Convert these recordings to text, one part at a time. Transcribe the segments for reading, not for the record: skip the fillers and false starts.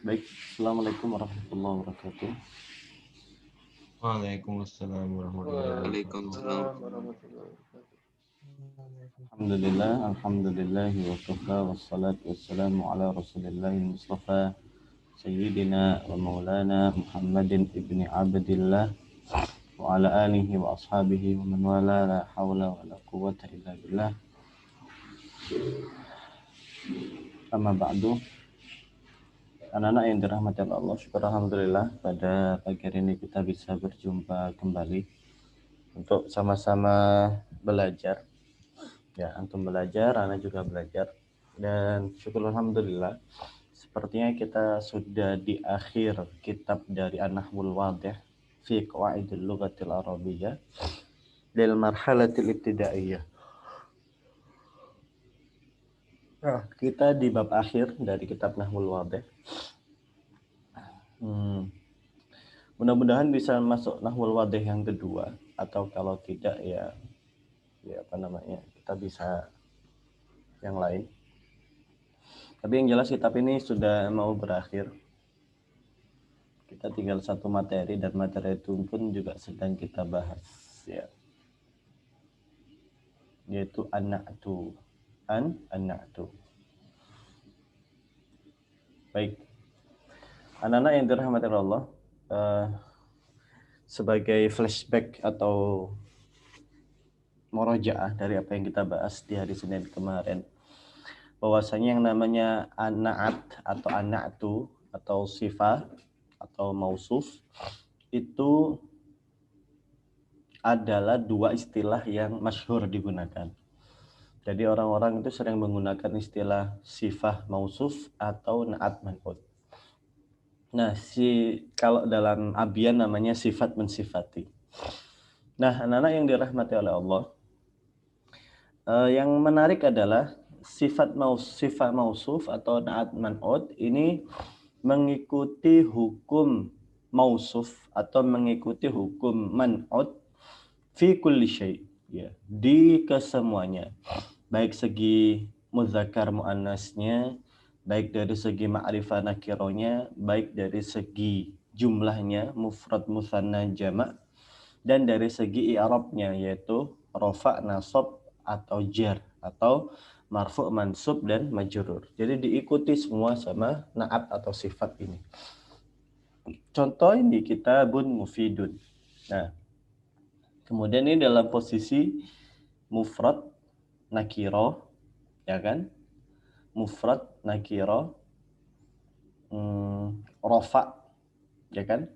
Baik, Assalamualaikum warahmatullahi wabarakatuh. Waalaikumsalam warahmatullahi wabarakatuh. Waalaikumsalam warahmatullahi wabarakatuh. Alhamdulillahi wa kafa wassalatu wassalamu ala rasulillahi mustafa Sayyidina wa maulana Muhammadin ibni abdillah wa ala alihi wa ashabihi wa man wala la hawla wa la quwwata illa billah. Amma ba'du. Anak-anak yang dirahmati Allah, syukur alhamdulillah pada pagi hari ini kita bisa berjumpa kembali untuk sama-sama belajar. Ya, antum belajar, anak juga belajar. Dan syukur alhamdulillah, sepertinya kita sudah di akhir kitab dari An-Nahwul Wadih fi Qawaidil Lughatil Arabiyyah lil marhalatil ibtidaiyah. Nah, kita di bab akhir dari kitab Nahwul Wadih. Mudah-mudahan bisa masuk Nahwul Wadih yang kedua, atau kalau tidak ya kita bisa yang lain. Tapi yang jelas kitab ini sudah mau berakhir. Kita tinggal satu materi dan materi itu pun juga sedang kita bahas, ya. Yaitu an-na'tu. An-na'tu. Baik. Anak-anak yang dirahmati Allah, sebagai flashback atau murojaah dari apa yang kita bahas di hari Senin kemarin, bahwasanya yang namanya an-na'at atau an-na'tu atau sifat atau mausuf itu adalah dua istilah yang masyhur digunakan. Jadi orang-orang itu sering menggunakan istilah sifat mausuf atau na'at man'ut. Nah, kalau dalam Abyan namanya sifat mensifati. Nah, anak-anak yang dirahmati oleh Allah, yang menarik adalah sifat mausuf atau na'at man'ut ini mengikuti hukum mausuf atau mengikuti hukum man'ut fi kulli syai', ya, di kesemuanya, baik segi muzakkar muannasnya, baik dari segi ma'rifah nakironya, baik dari segi jumlahnya mufrad musanna jamak, dan dari segi i'rabnya yaitu rafa, nasab atau jar atau marfu, mansub dan majrur. Jadi diikuti semua sama na'at atau sifat ini. Contoh ini kitabun mufidun. Nah, kemudian ini dalam posisi mufrad nakiro, ya kan? Mufrad nakiro, rafa, ya kan?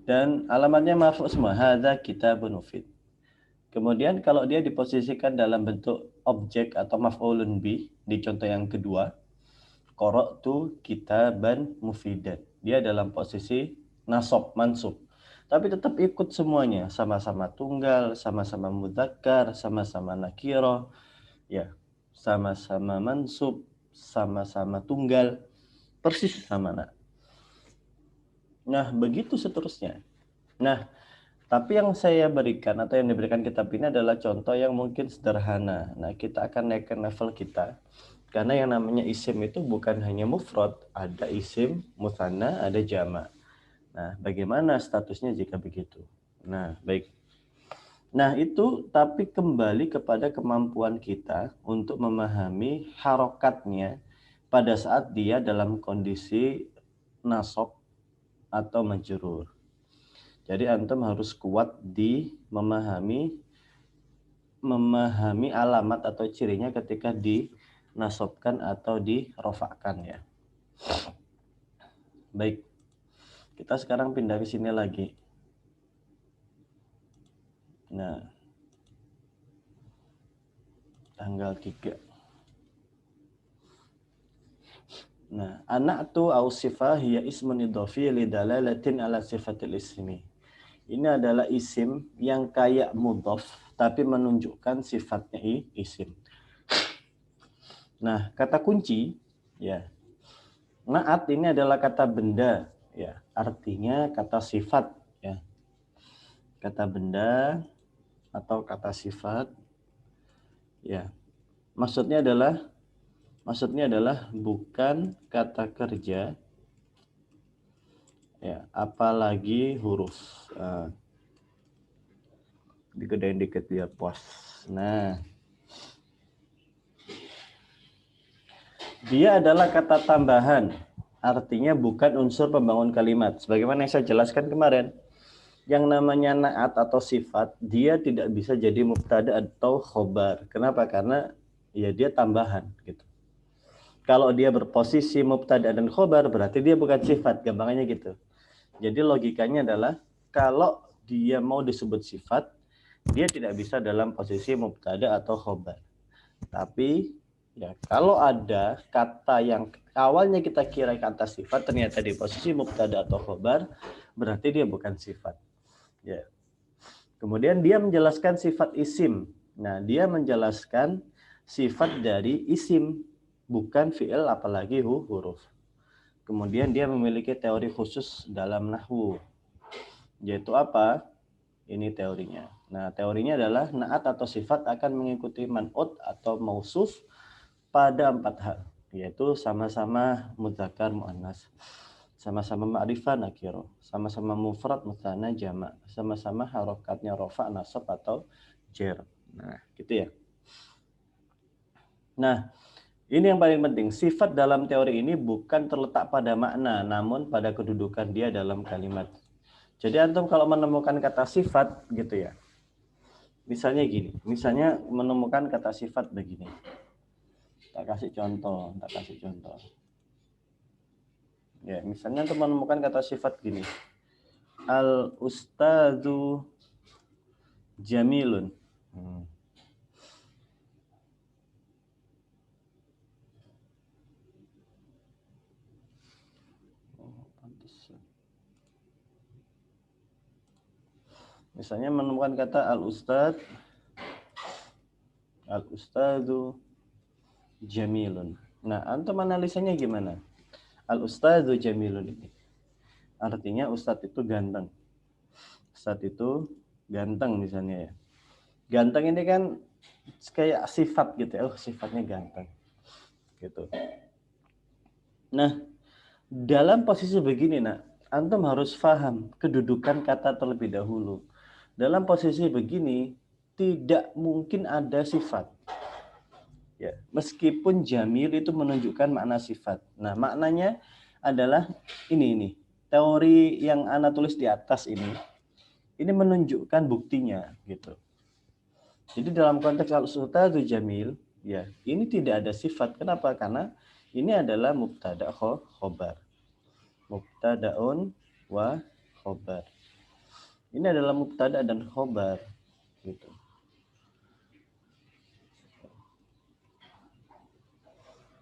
Dan alamatnya marfu semua. Hadza kitabun mufid. Kemudian kalau dia diposisikan dalam bentuk objek atau maf'ulun bih di contoh yang kedua, qara'tu kitaban mufidan. Dia dalam posisi nasab, mansub. Tapi tetap ikut semuanya, sama-sama tunggal, sama-sama mudzakkar, sama-sama nakirah, ya, sama-sama mansub, sama-sama tunggal, persis sama. Nah, begitu seterusnya. Nah, tapi yang saya berikan atau yang diberikan kitab ini adalah contoh yang mungkin sederhana. Nah, kita akan naikkan level kita. Karena yang namanya isim itu bukan hanya mufrad, ada isim, mutsanna, ada jama'. Nah, bagaimana statusnya jika begitu? Nah, baik. Nah, itu tapi kembali kepada kemampuan kita untuk memahami harokatnya pada saat dia dalam kondisi nasab atau majrur. Jadi antum harus kuat di memahami alamat atau cirinya ketika dinasobkan atau dirofakkan, ya. Baik. Kita sekarang pindah ke sini lagi. Nah, tanggal 3. Nah, an-na'tu au sifah hiya ismun idhafi li dalalatin ala sifatil ismi. Ini adalah isim yang kayak mudhaf tapi menunjukkan sifatnya isim. Nah, kata kunci, ya. Na'at ini adalah kata benda, ya. Artinya kata sifat, ya. Kata benda atau kata sifat, ya. Maksudnya adalah Maksudnya adalah bukan kata kerja, ya, apalagi huruf. Digedein dikit biar puas. Nah, dia adalah kata tambahan, artinya bukan unsur pembangun kalimat. Sebagaimana yang saya jelaskan kemarin, yang namanya naat atau sifat, dia tidak bisa jadi mubtada atau khobar. Kenapa? Karena ya dia tambahan gitu. Kalau dia berposisi mubtada dan khobar, berarti dia bukan sifat, gampangannya gitu. Jadi logikanya adalah kalau dia mau disebut sifat, dia tidak bisa dalam posisi mubtada atau khobar. Tapi ya kalau ada kata yang awalnya kita kira kata sifat, ternyata di posisi mubtada atau khobar, berarti dia bukan sifat. Ya. Kemudian dia menjelaskan sifat isim. Nah, dia menjelaskan sifat dari isim, bukan fi'il apalagi huruf. Kemudian dia memiliki teori khusus dalam nahwu. Yaitu apa? Ini teorinya. Nah, teorinya adalah naat atau sifat akan mengikuti man'ut atau mausuf pada 4 hal, yaitu sama-sama mudzakkar muannas, sama-sama ma'rifah nakiro, sama-sama mufrad mutsanna jamak, sama-sama harokatnya rofa, nasab atau jer. Nah, gitu ya. Nah, ini yang paling penting. Sifat dalam teori ini bukan terletak pada makna, namun pada kedudukan dia dalam kalimat. Jadi antum kalau menemukan kata sifat gitu ya. Misalnya gini, misalnya menemukan kata sifat begini. Tak kasih contoh. Ya, misalnya antum menemukan kata sifat gini. Al ustadzu jamilun. Misalnya menemukan kata al-ustadzu jamilun. Nah, antum analisanya gimana? Al-ustadzu jamilun ini. Artinya ustadz itu ganteng. Ustadz itu ganteng misalnya ya. Ganteng ini kan kayak sifat gitu ya. Oh, sifatnya ganteng. Gitu. Nah, dalam posisi begini, antum harus paham kedudukan kata terlebih dahulu. Dalam posisi begini, tidak mungkin ada sifat. Ya, meskipun jamil itu menunjukkan makna sifat. Nah, maknanya adalah ini. Teori yang Ana tulis di atas ini menunjukkan buktinya gitu. Jadi dalam konteks al-ustadzu jamil, ya, ini tidak ada sifat. Kenapa? Karena ini adalah mubtada khobar. Mubtadaun wa khobar. Ini adalah mubtada dan khobar gitu.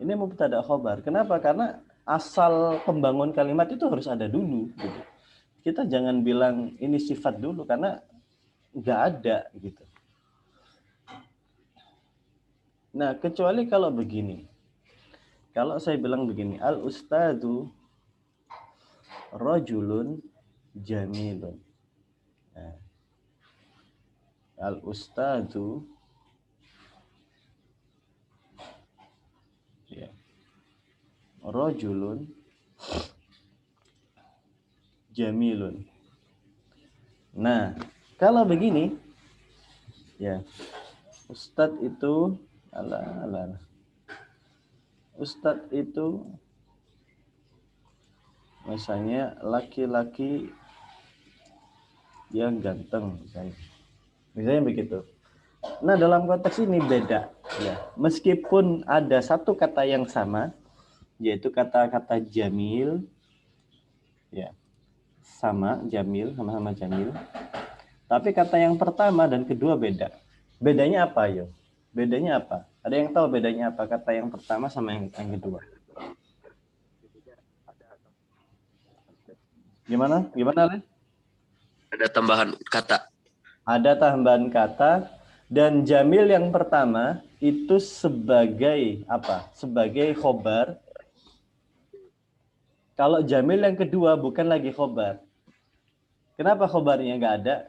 Ini mubtada khobar. Kenapa? Karena asal pembangun kalimat itu harus ada dulu gitu. Kita jangan bilang ini sifat dulu karena nggak ada gitu. Nah, kecuali kalau begini. Kalau saya bilang begini, al ustadzu rajulun jamilun. Nah, al ustadzu ya, rajulun jamilun. Nah, kalau begini ya, ustadz itu ustadz itu misalnya laki-laki yang ganteng misalnya begitu. Nah, dalam konteks ini beda ya. Meskipun ada satu kata yang sama, yaitu kata-kata jamil ya. Sama jamil. Tapi kata yang pertama dan kedua beda. Bedanya apa, yo? Bedanya apa? Ada yang tahu bedanya apa kata yang pertama sama yang kedua? Gimana, Le? Ada tambahan kata. Ada tambahan kata dan jamil yang pertama itu sebagai apa? Sebagai khobar. Kalau jamil yang kedua bukan lagi khobar. Kenapa khobarnya nggak ada?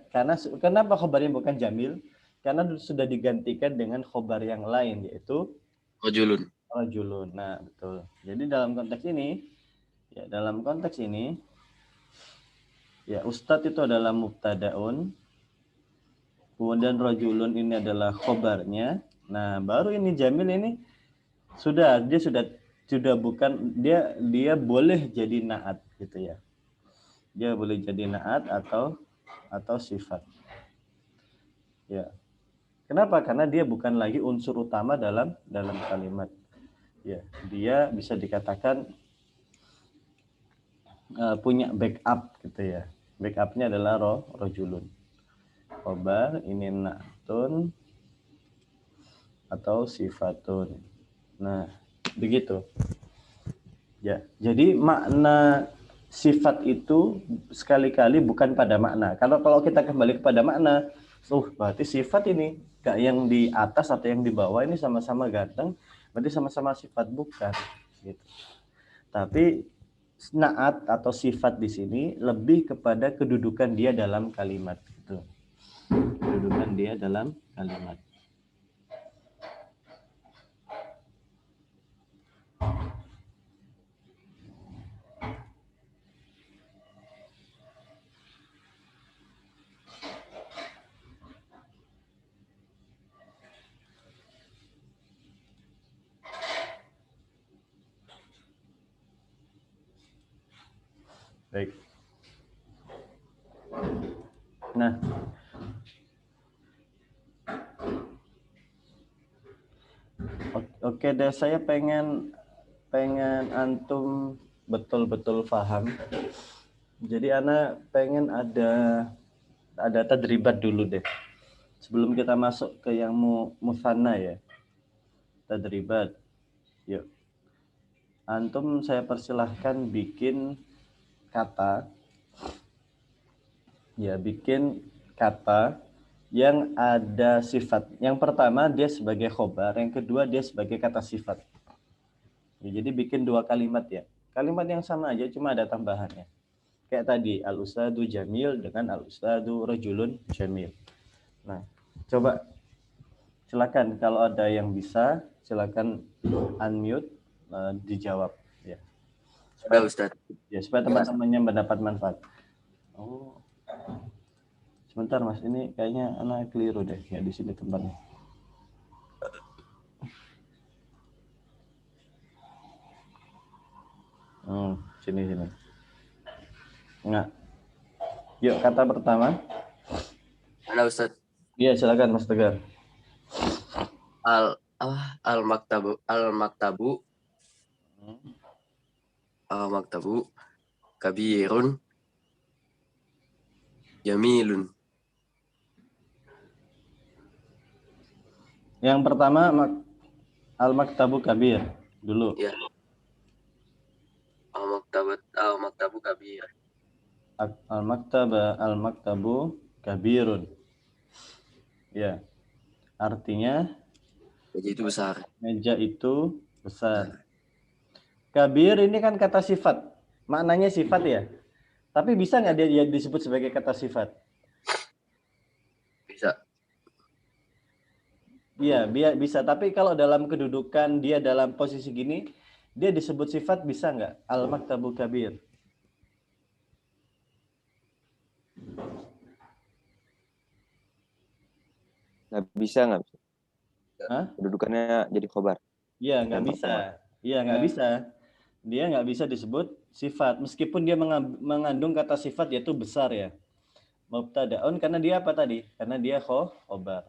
Kenapa khobarnya bukan jamil? Karena sudah digantikan dengan khobar yang lain, yaitu Rajulun. rajulun. Nah, betul. Jadi dalam konteks ini, ya Ustadz itu adalah mubtadaun, kemudian rajulun ini adalah khobarnya. Nah, baru ini Jamil ini dia sudah bukan dia boleh jadi naat gitu ya. Dia boleh jadi naat atau sifat. Ya. Kenapa? Karena dia bukan lagi unsur utama dalam kalimat. Ya, dia bisa dikatakan punya backup gitu ya. Backupnya adalah rojulun. Khobar ini na'tun atau sifatun. Nah, begitu. Ya, jadi makna sifat itu sekali-kali bukan pada makna. Kalau kita kembali kepada makna, berarti sifat ini gak yang di atas atau yang di bawah ini sama-sama ganteng, berarti sama-sama sifat, bukan gitu. Tapi naat atau sifat di sini lebih kepada kedudukan dia dalam kalimat gitu. Kedudukan dia dalam kalimat. Baik. Nah, oke deh, saya pengen antum betul-betul paham. Jadi ana pengen ada tadribat dulu deh. Sebelum kita masuk ke yang musanna ya. Tadribat. Yuk. Antum saya persilahkan bikin kata. Ya, bikin kata yang ada sifat. Yang pertama dia sebagai khobar, yang kedua dia sebagai kata sifat. Ya, jadi bikin dua kalimat ya. Kalimat yang sama aja cuma ada tambahannya. Kayak tadi al-ustadu jamil dengan al-ustadu rajulun jamil. Nah, coba silakan kalau ada yang bisa silakan unmute dijawab ya. Ada Ustadz. Ya, supaya teman-temannya mendapat manfaat. Oh. Sebentar Mas, ini kayaknya anak keliru deh ya di sini tempatnya. Sini. Enggak. Yuk, kata pertama. Ada Ustadz. Iya, silakan Mas Tegar. Al-maktabu kabirun jamilun. Yang pertama al-maktabu kabir dulu. Ya. Al-maktabu kabir. Al-maktabu kabirun. Ya. Artinya Meja itu besar. Meja itu besar. Kabir ini kan kata sifat. Maknanya sifat ya. Tapi bisa nggak dia disebut sebagai kata sifat? Bisa. Iya, bisa. Tapi kalau dalam kedudukan dia dalam posisi gini, dia disebut sifat bisa nggak? Al-maktabu kabir. Nggak bisa. Hah? Kedudukannya jadi khobar. Iya, nggak bisa. Iya, nggak bisa. Dia nggak bisa disebut sifat. Meskipun dia mengandung kata sifat yaitu besar ya. Mubtadaun karena dia apa tadi? Karena dia khobar.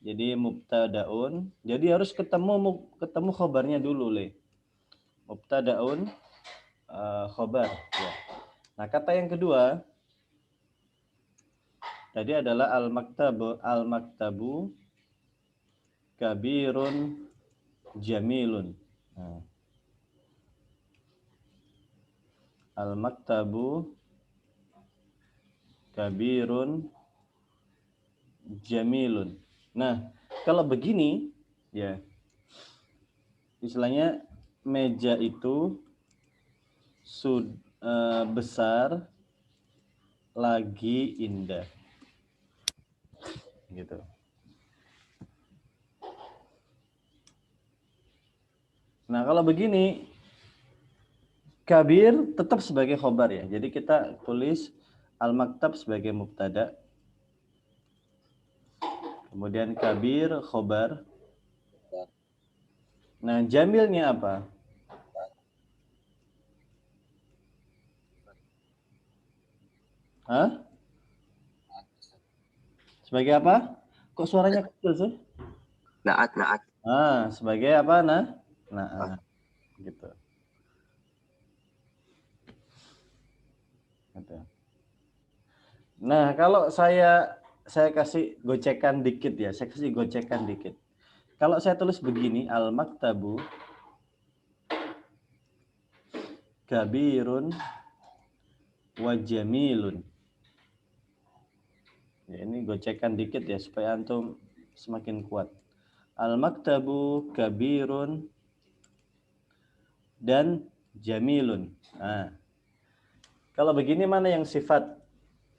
Jadi mubtadaun. Jadi harus ketemu khobarnya dulu, Le. Mubtadaun khobar. Ya. Nah, kata yang kedua tadi adalah al-maktabu kabirun jamilun. Nah. Al-maktabu kabirun jamilun. Nah, kalau begini ya istilahnya meja itu besar lagi indah. Gitu. Nah, kalau begini kabir tetap sebagai khobar ya. Jadi kita tulis al-maktab sebagai mubtada. Kemudian kabir khobar. Nah, jamilnya apa? Hah? Sebagai apa? Kok suaranya kecil sih? Naat, naat. Sebagai apa? Nah, gitu. Gitu. Nah, kalau saya kasih gocekan dikit ya. Saya kasih gocekan dikit. Kalau saya tulis begini, al-maktabu kabirun wa jamilun. Ya, ini gocekan dikit ya supaya antum semakin kuat. Al-maktabu kabirun dan jamilun. Nah, kalau begini mana yang sifat?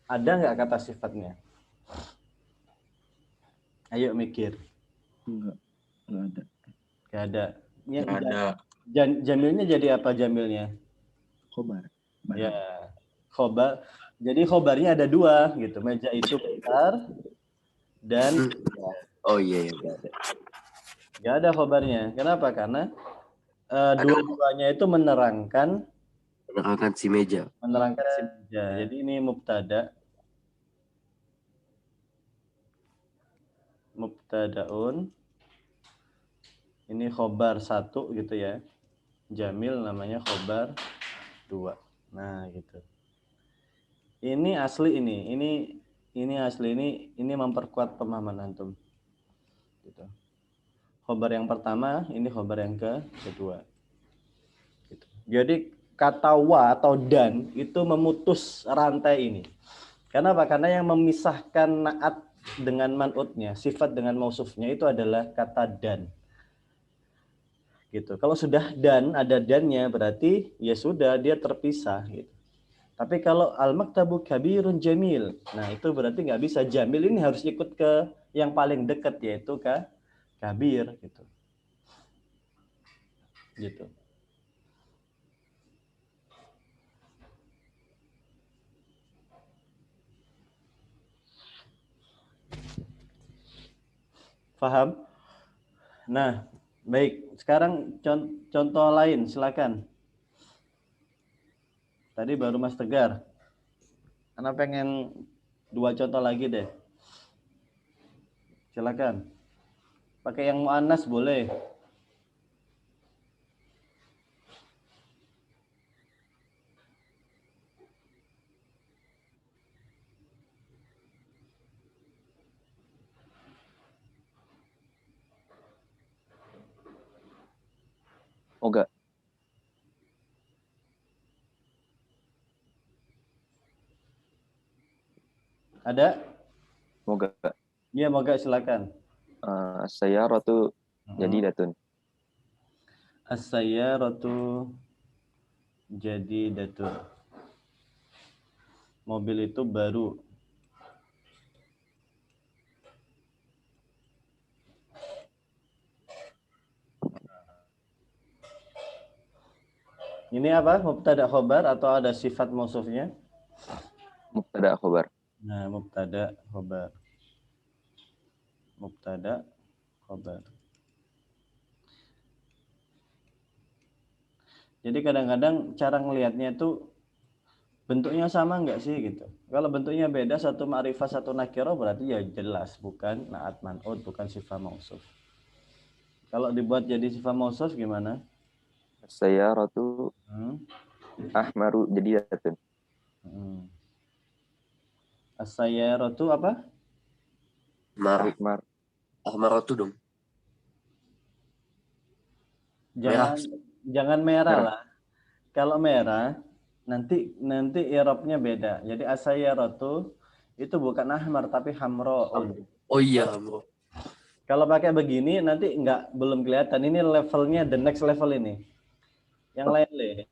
Ada nggak kata sifatnya? Ayo mikir. Enggak ada. Nggak ada. Yang Nggak ada. jamilnya jadi apa jamilnya? Khobar. Ya, khobar. Jadi khobarnya ada dua gitu. Meja itu besar dan Oh iya, iya, nggak ada. nggak ada khobarnya. Kenapa? Karena dua-duanya itu menerangkan Si meja. si meja. Jadi ini mubtadaun. Ini khobar 1 gitu ya. Jamil namanya khobar 2. Nah, gitu. Ini asli ini asli ini memperkuat pemahaman antum. Gitu. Khobar yang pertama, ini khobar yang kedua. Gitu. Jadi kata wa atau dan itu memutus rantai ini. Kenapa? Karena yang memisahkan naat dengan man'utnya, sifat dengan mausufnya itu adalah kata dan. Gitu. Kalau sudah dan, ada dannya berarti ya sudah dia terpisah gitu. Tapi kalau al-maktabu kabirun jamil, nah itu berarti nggak bisa. Jamil ini harus ikut ke yang paling dekat yaitu kabir gitu. Gitu. Paham? Nah, baik. Sekarang contoh lain, silakan. Tadi baru Mas Tegar. Ana pengen 2 contoh lagi deh. Silakan. Pakai yang muannas boleh. Moga. Ada? Moga. Iya, moga silakan. Sayyaratu jadi datun. As-sayyaratu jadi datun. Mobil itu baru. Ini apa? Mubtada khobar atau ada sifat mausufnya? Mubtada khobar. Nah, mubtada khobar. Mubtada khobar. Jadi kadang-kadang cara ngelihatnya itu bentuknya sama nggak sih gitu. Kalau bentuknya beda, satu ma'rifah satu nakirah berarti ya jelas bukan naat man'ut, bukan sifat mausuf. Kalau dibuat jadi sifat mausuf gimana? Sayyaratu ahmaru jadi datun. As-sayyaratu apa? Ahmar. Ahmaratu dong. Jangan merah Merah. lah. Kalau merah nanti i'rabnya beda. Jadi as-sayyaratu itu bukan ahmar tapi hamro'un. Oh iya, bro. Kalau pakai begini nanti belum kelihatan. Ini levelnya the next level ini. Yang lain deh.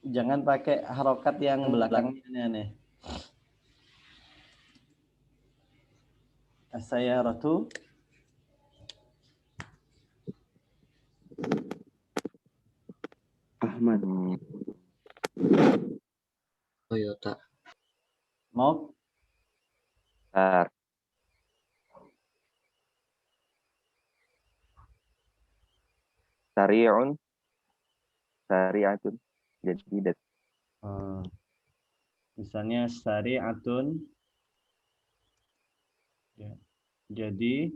Jangan pakai harokat yang belakangnya aneh-aneh. As-sayyaratu Ahmad. Toyota. Tar. Sari'un. Sari'atun. Jadi datun. Misalnya sari'atun. Ya. Jadi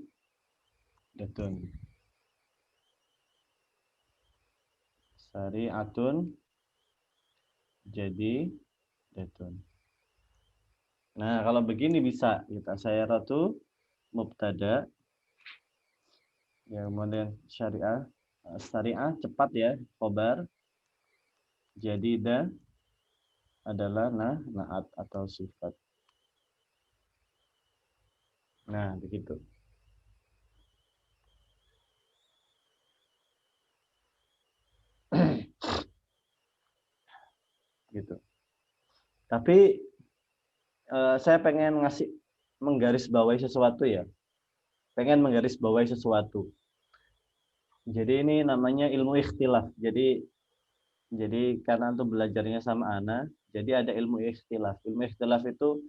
datun. Sari'atun. Jadi datun. Nah, kalau begini bisa kita sayaratu mubtada. Ya, kemudian syariah cepat ya, khobar. Jadi adalah naat atau sifat. Nah, begitu. Gitu. Tapi saya pengen menggarisbawahi sesuatu ya. Pengen menggarisbawahi sesuatu. Jadi ini namanya ilmu ikhtilaf. Jadi karena untuk belajarnya sama Ana, jadi ada ilmu ikhtilaf. Ilmu ikhtilaf itu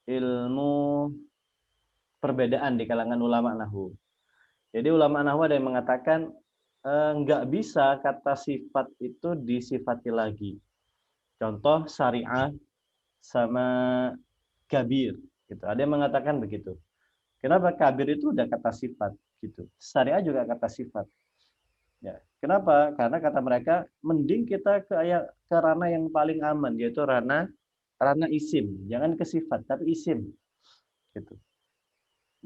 ilmu perbedaan di kalangan ulama nahwu. Jadi ulama nahwu ada yang mengatakan nggak bisa kata sifat itu disifati lagi. Contoh syariah sama kabir gitu. Ada yang mengatakan begitu. Kenapa? Kabir itu udah kata sifat gitu. Syariah juga kata sifat. Ya. Kenapa? Karena kata mereka mending kita ke ranah yang paling aman, yaitu ranah isim. Jangan ke sifat, tapi isim. Gitu.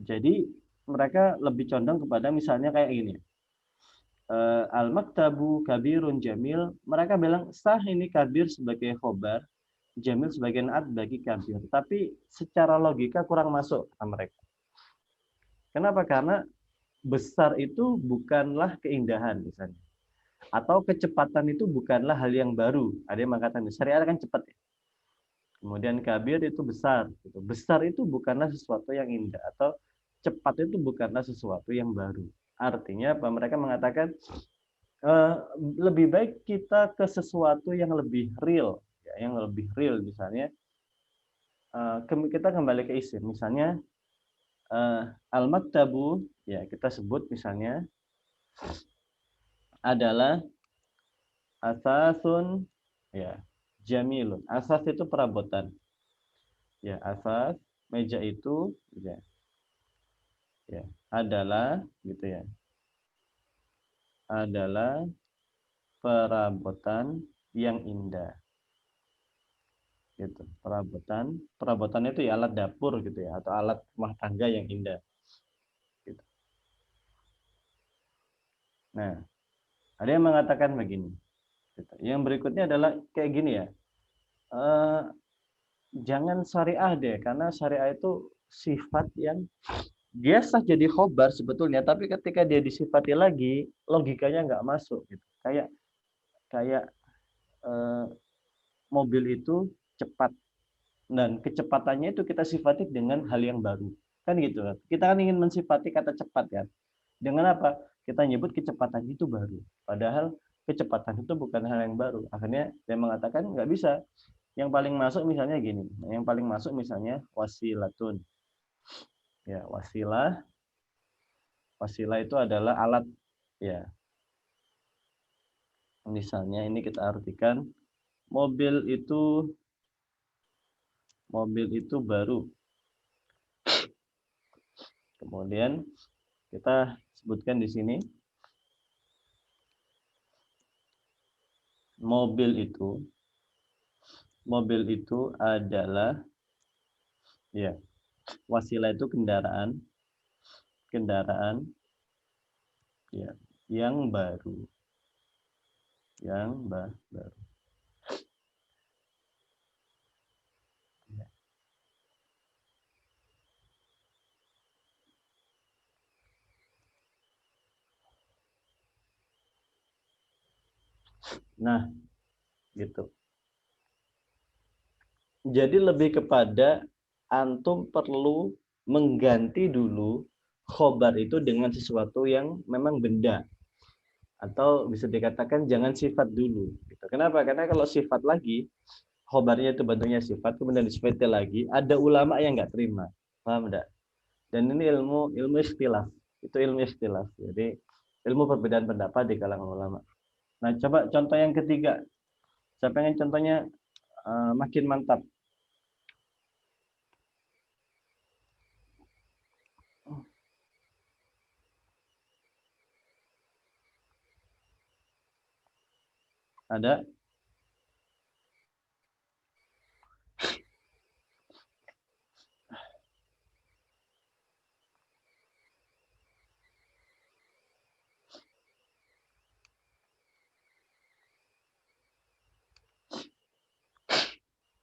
Jadi mereka lebih condong kepada misalnya kayak gini. Al-maktabu kabirun jamil. Mereka bilang sah ini kabir sebagai khobar, jamil sebagai naat bagi kabir. Tapi secara logika kurang masuk ke mereka. Kenapa? Karena besar itu bukanlah keindahan misalnya. Atau kecepatan itu bukanlah hal yang baru. Ada yang mengatakan syariat kan cepat ya. Kemudian kabir itu besar. Gitu. Besar itu bukanlah sesuatu yang indah. Atau cepat itu bukanlah sesuatu yang baru. Artinya apa? Mereka mengatakan lebih baik kita ke sesuatu yang lebih real. Ya, yang lebih real misalnya. Kita kembali ke isim. Misalnya al-maktabu, ya kita sebut misalnya adalah asasun ya jamilun. Asas itu perabotan. Ya, asas meja itu ya adalah gitu ya. Adalah perabotan yang indah. Gitu. Perabotan itu ya alat dapur gitu ya atau alat rumah tangga yang indah. Gitu. Nah, ada yang mengatakan begini. Gitu. Yang berikutnya adalah kayak gini ya. Jangan syariah deh, karena syariah itu sifat yang dia sah jadi khobar sebetulnya, tapi ketika dia disifati lagi, logikanya nggak masuk. Gitu. Kayak mobil itu cepat, dan kecepatannya itu kita sifati dengan hal yang baru, kan gitu kan? Kita kan ingin mensifati kata cepat kan? Dengan apa? Kita nyebut kecepatan itu baru, padahal kecepatan itu bukan hal yang baru. Akhirnya dia mengatakan nggak bisa. Yang paling masuk misalnya gini, yang paling masuk misalnya wasilatun. Ya, wasilah itu adalah alat ya. Misalnya ini kita artikan mobil itu baru. Kemudian kita sebutkan di sini mobil itu adalah ya, wasilah itu kendaraan ya yang baru. Baru. Ya. Nah, gitu. Jadi lebih kepada antum perlu mengganti dulu khobar itu dengan sesuatu yang memang benda. Atau bisa dikatakan jangan sifat dulu. Gitu. Kenapa? Karena kalau sifat lagi, khobarnya itu bentuknya sifat, kemudian disifati lagi, ada ulama yang nggak terima. Paham enggak? Dan ini ilmu istilah. Itu ilmu istilah. Jadi ilmu perbedaan pendapat di kalangan ulama. Nah, coba contoh yang ketiga. Saya pengen contohnya makin mantap. Ada?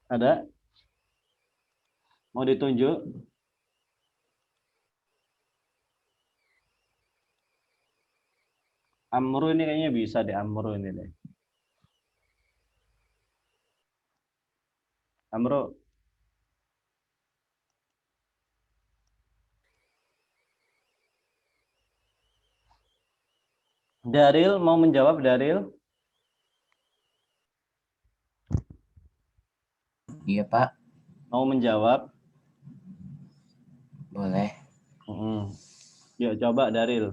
Ada? Mau ditunjuk? Amru ini kayaknya bisa deh, Amru ini deh. Amru, Daril mau menjawab, Daril? Iya Pak, Mau menjawab? boleh. Yuk coba Daril.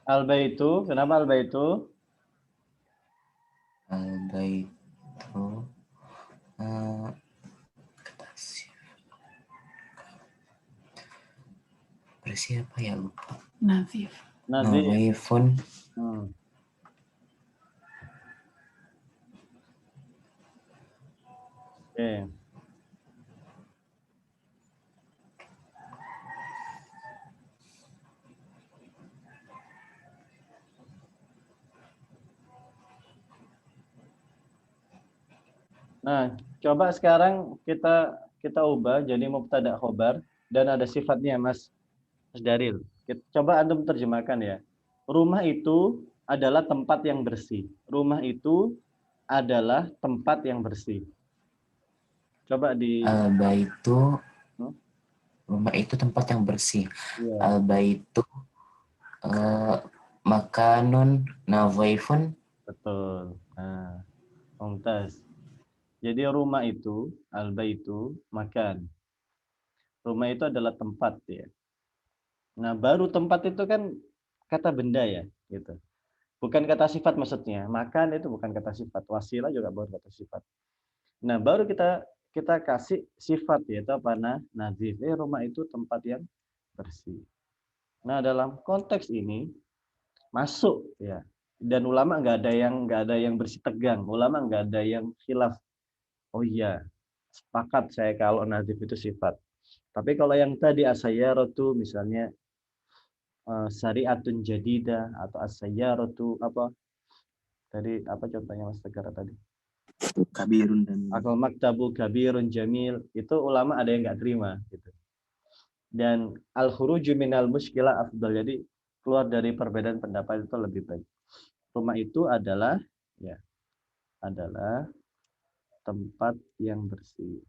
Al-Baitu, kenapa Al-Baitu? Al-Baitu kata bersih apa ya, lupa. Nazif. Nadhifun. Oke. Nah, coba sekarang kita ubah jadi mubtada khobar dan ada sifatnya, Mas Daril. Coba antum terjemahkan ya. Rumah itu adalah tempat yang bersih. Rumah itu adalah tempat yang bersih. Coba di Al-Baitu, rumah itu tempat yang bersih. ya. Al-Baitu makanun nadhifun. Betul. Nah, mumtaz. Jadi rumah itu, al-baitu, makan. Rumah itu adalah tempat ya. Nah, baru tempat itu kan kata benda ya, gitu. Bukan kata sifat maksudnya. Makan itu bukan kata sifat. Wasilah juga bukan kata sifat. Nah, baru kita kasih sifat yaitu apa? Nah, nazif. Rumah itu tempat yang bersih. Nah, dalam konteks ini masuk ya. Dan ulama nggak ada yang bersih tegang. Ulama nggak ada yang khilaf. Oh iya, sepakat saya kalau nazif itu sifat. Tapi kalau yang tadi as-sayyaratu misalnya syariatun jadidah atau as-sayyaratu apa tadi apa contohnya Mas Tegara tadi? Kabirun dan Akal maktabu kabirun jamil itu ulama ada yang nggak terima gitu. Dan al-khuruju minal muskilah afdal. Jadi keluar dari perbedaan pendapat itu lebih baik. Rumah itu adalah ya adalah tempat yang bersih.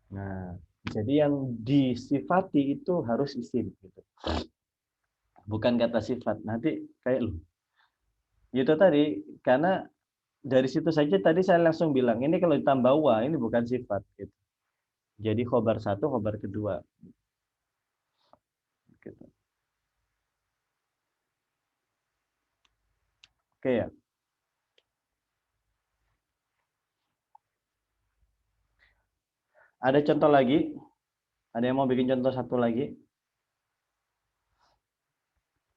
Nah, jadi yang disifati itu harus isim gitu. Bukan kata sifat. Nanti kayak lu. Itu tadi karena dari situ saja tadi saya langsung bilang ini kalau ditambah wa ini bukan sifat gitu. Jadi khobar satu, khobar kedua. Gitu. Oke ya. Ada contoh lagi? Ada yang mau bikin contoh satu lagi?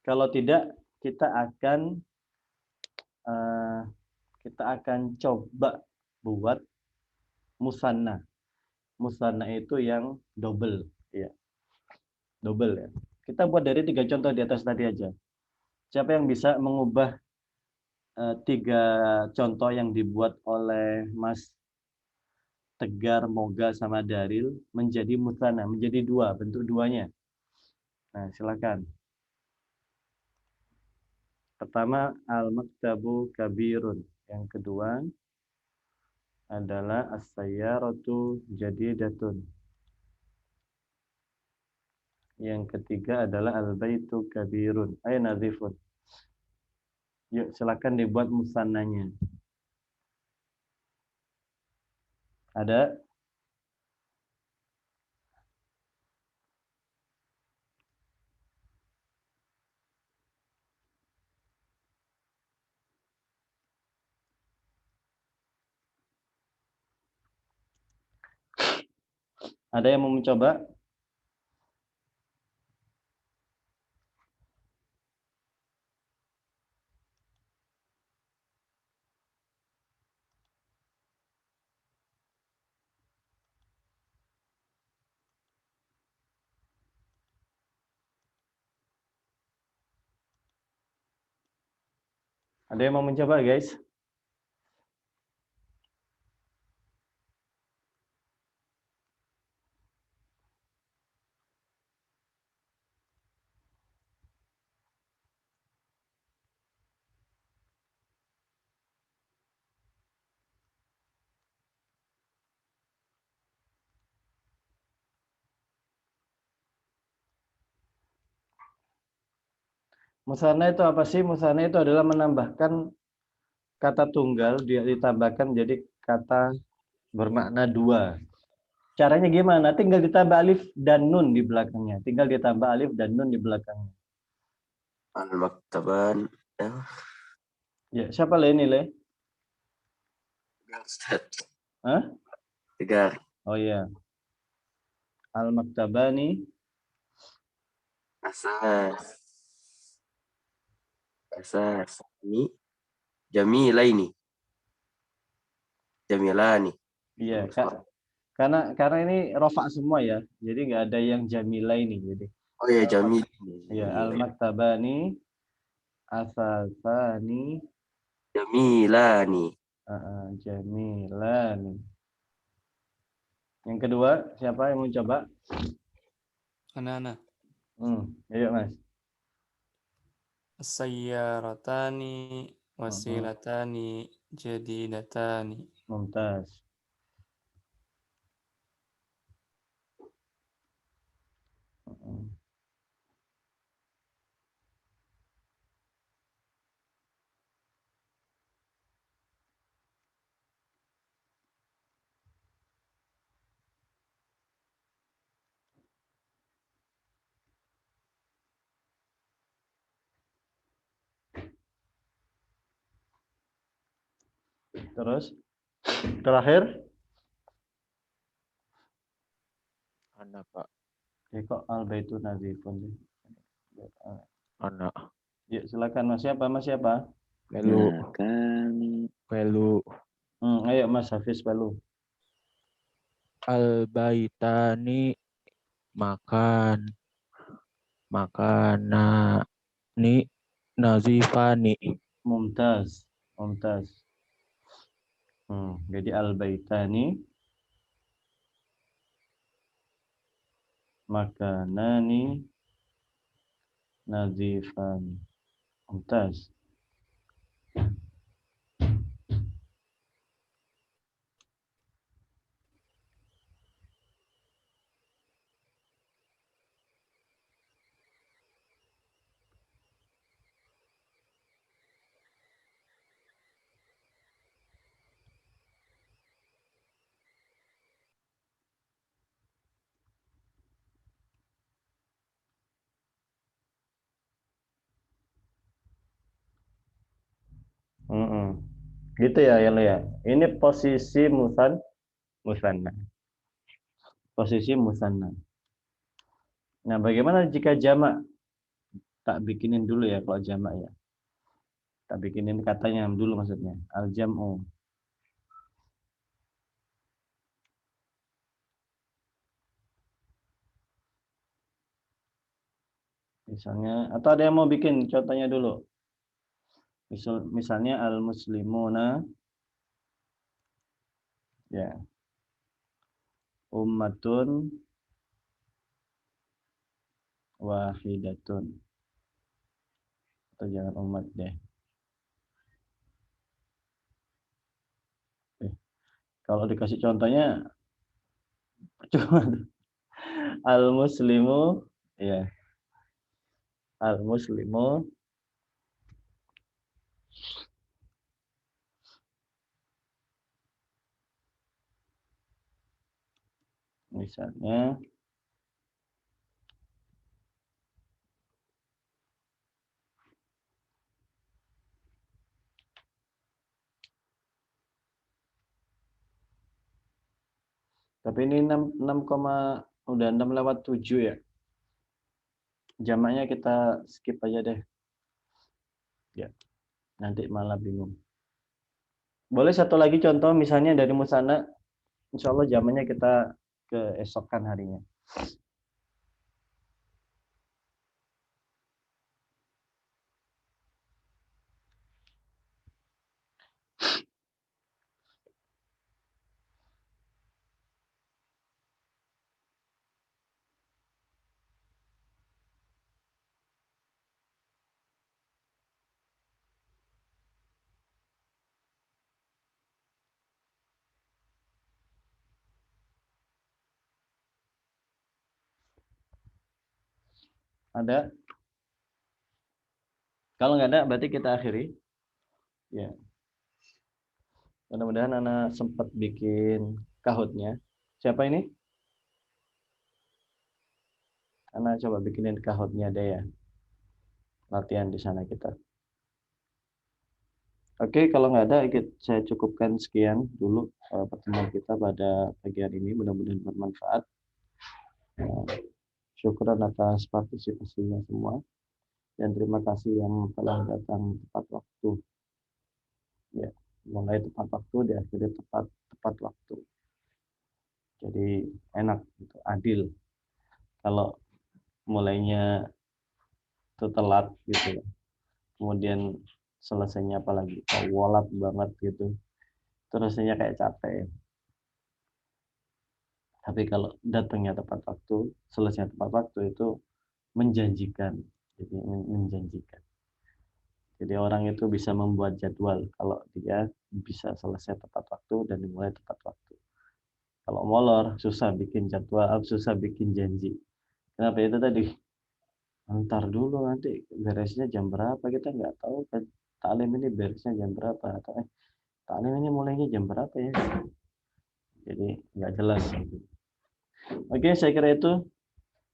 Kalau tidak, kita akan coba buat musanna. Musanna itu yang double, ya. Double ya. Kita buat dari 3 contoh di atas tadi aja. Siapa yang bisa mengubah 3 contoh yang dibuat oleh Mas Tegar, Moga, sama Daril menjadi mutsana, menjadi 2, bentuk 2-nya. Nah, silakan. Pertama, al-maktabu kabirun. Yang kedua adalah as-sayyaratu jadidatun. Yang ketiga adalah al-baitu kabirun. Ayo nazifun. Yuk, silakan dibuat musannanya. Ada? Ada yang mau mencoba? Ada yang mau mencoba, guys? Musanna itu apa sih? Musanna itu adalah menambahkan kata tunggal, dia ditambahkan jadi kata bermakna 2. Caranya gimana? Tinggal ditambah alif dan nun di belakangnya. Tinggal ditambah alif dan nun di belakangnya. Al-maktaban. Ya, Ya, siapa Le ini, Le? Ustaz. Hah? Tegar. Oh iya. Al-maktabani Asas. Asas. Ini. Jamilaini. Jamilani. iya, Kak. Karena ini rofa semua ya. Jadi nggak ada yang jamila ini. Jadi Oh ya, Jamil. ya al-maktabani asasani Jamilani. jamilani. Yang kedua, siapa yang mau coba? Anak-anak. Ayo Mas. Sayyaratani wasilatani jadidatani. Mumtaz. Terus terakhir, Anak Pak. kok al-baitu nazifun. Anak. Yuk silakan Mas. Siapa? Mas siapa? Pelu. Kami Pelu. Ayo Mas Hafiz Palu. Al-baitani makan. Makanani nazifani. Mumtaz. Mumtaz. Jadi al-baitani makanani nazifani. Mumtaz. Gitu ya ya. Ini posisi musanna. Posisi musanna. Nah, bagaimana jika jamak? Tak bikinin dulu ya kalau jamak ya. Tak bikinin katanya dulu maksudnya. Al-jam'u. Misalnya, atau ada yang mau bikin contohnya dulu? Misalnya al-muslimuna, ya, ummatun wahidatun. Atau jangan umat deh. Kalau dikasih contohnya, cuma al-muslimu, ya, al-muslimu misalnya tapi ini 6, udah 6:07 ya. Jamaknya kita skip aja deh. Ya, nanti malah bingung. Boleh satu lagi contoh misalnya dari Musana. Insya Allah jamaknya kita keesokan harinya. Ada? Kalau nggak ada, berarti kita akhiri. Ya. Mudah-mudahan Anak sempat bikin kahutnya. Siapa ini? Anak coba bikinin kahutnya deh ya. Latihan di sana kita. Oke, kalau nggak ada, saya cukupkan sekian dulu pertemuan kita pada pagi hari ini. Mudah-mudahan bermanfaat. Syukuran atas partisipasinya semua. Dan terima kasih yang telah datang tepat waktu. Ya, mulai tepat waktu, diakhiri tepat waktu. Jadi enak, gitu, adil. Kalau mulainya itu telat gitu, kemudian selesainya apalagi walat banget gitu, terusnya kayak capek. Tapi kalau datangnya tepat waktu, selesai tepat waktu itu menjanjikan. Jadi menjanjikan. Jadi orang itu bisa membuat jadwal kalau dia bisa selesai tepat waktu dan dimulai tepat waktu. Kalau molor, susah bikin jadwal, susah bikin janji. Kenapa itu tadi? Ntar dulu nanti beresnya jam berapa, kita nggak tahu kan. Taklim ini beresnya jam berapa, atau taklim ini mulainya jam berapa ya. Jadi nggak jelas. Oke, saya kira itu.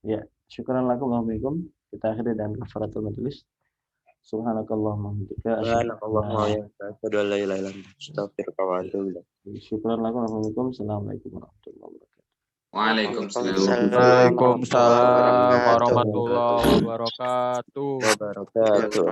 Ya, syukran lakum warahmatullahi. Kita akhiri dengan kafaratul majelis. Subhanakallahumma wa bihamdika asyhadu an la ilaha illa anta. Syukran lakum warahmatullahi. Assalamualaikum warahmatullahi wabarakatuh. Waalaikumsalam warahmatullahi wabarakatuh. Wabarakatuh.